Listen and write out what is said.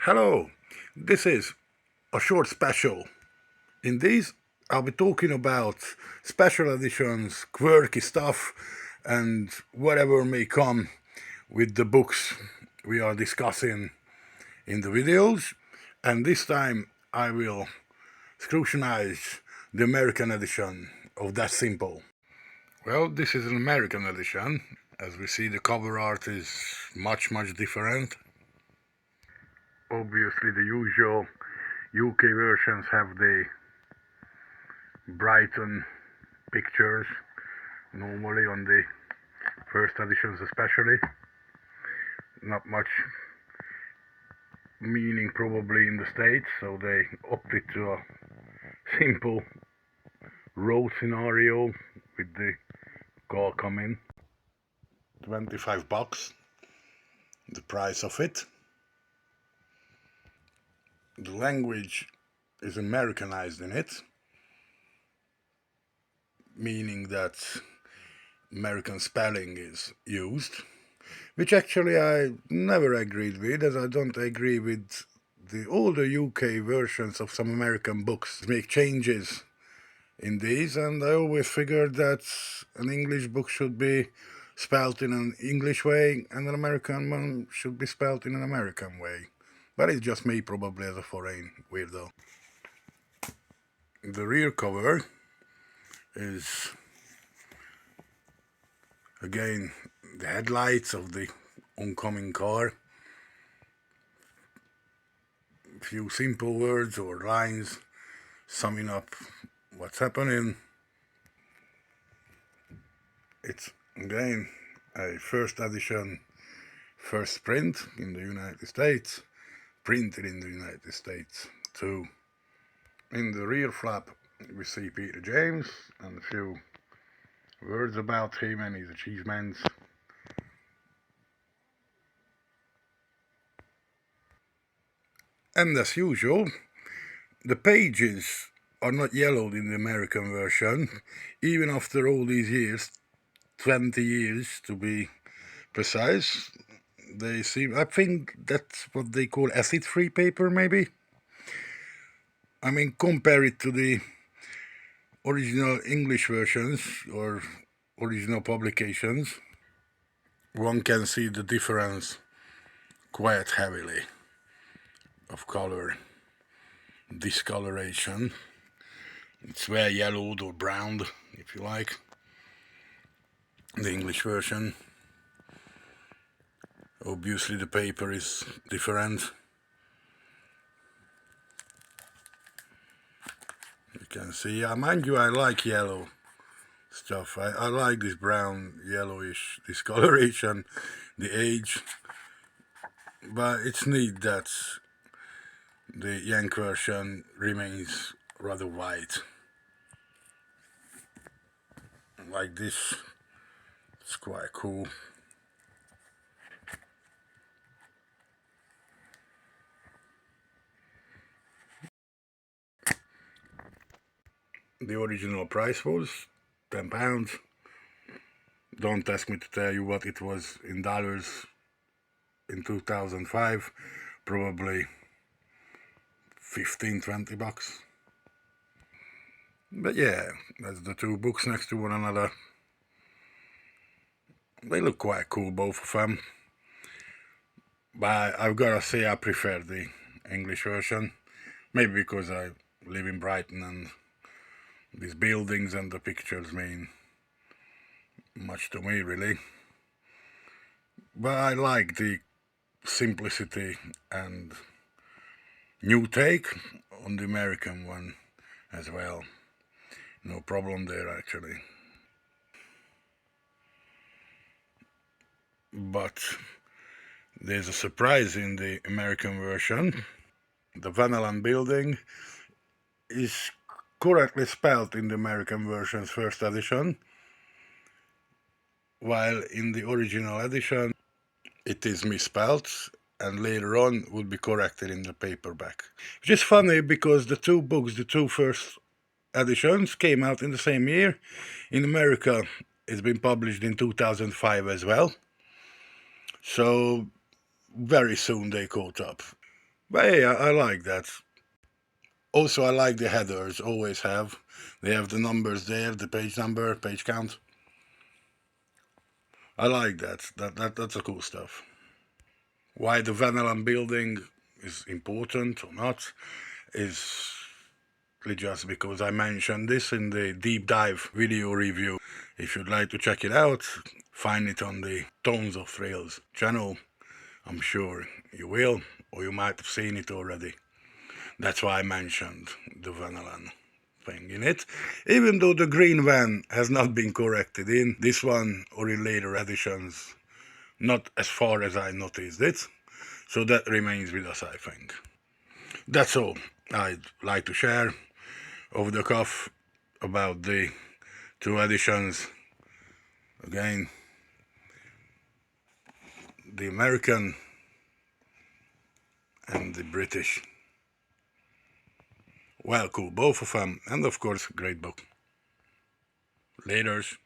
Hello, this is a short special. In these, I'll be talking about special editions, quirky stuff, and whatever may come with the books we are discussing in the videos. And this time, I will scrutinize the American edition of That Simple. Well, this is an American edition. As we see, the cover art is much different. Obviously, the usual UK versions have the Brighton pictures, normally on the first editions especially. Not much meaning probably in the States, so they opted to a simple road scenario with the car coming. $25, the price of it. The language is Americanized in it, meaning that American spelling is used, which actually I never agreed with, as I don't agree with the older UK versions of some American books. Make changes in these, and I always figured that an English book should be spelt in an English way and an American one should be spelt in an American way. But it's just me, probably, as a foreign weirdo. The rear cover is again the headlights of the oncoming car. A few simple words or lines summing up what's happening. It's again a first edition, first print in the United States, printed in the United States too. In the rear flap we see Peter James and a few words about him and his achievements. And as usual, the pages are not yellowed in the American version, even after all these years, 20 years to be precise. They seem, I think that's what they call acid-free paper, maybe. I mean, compare it to the original English versions or original publications. One can see the difference quite heavily of color, discoloration. It's very yellowed or browned, if you like, the English version. Obviously the paper is different. You can see, mind you, I like yellow stuff. I like this brown, yellowish discoloration, the age. But it's neat that the Yank version remains rather white. Like this, it's quite cool. The original price was £10. Don't ask me to tell you what it was in dollars in 2005. Probably 15-20 bucks. But yeah, that's the two books next to one another. They look quite cool, both of them. But I've gotta say I prefer the English version. Maybe because I live in Brighton and these buildings and the pictures mean much to me, really. But I like the simplicity and new take on the American one as well. No problem there, actually. But there's a surprise in the American version. The Avalon building is correctly spelled in the American version's first edition, while in the original edition it is misspelled and later on would be corrected in the paperback. Which is funny because the two books, the two first editions, came out in the same year. In America it's been published in 2005 as well, so very soon they caught up. But yeah, I like that. Also, I like the headers, always have. They have the numbers there, the page number, page count. I like that. That's a cool stuff. Why the Avalon building is important or not is just because I mentioned this in the deep dive video review. If you'd like to check it out, find it on the Tons of Thrills channel. I'm sure you will, or you might have seen it already. That's why I mentioned the Vanillan thing in it. Even though the green van has not been corrected in this one or in later editions, not as far as I noticed it. So that remains with us, I think. That's all I'd like to share over the cuff about the two editions. Again, the American and the British. Well, cool, both of them, and of course, great book. Laters.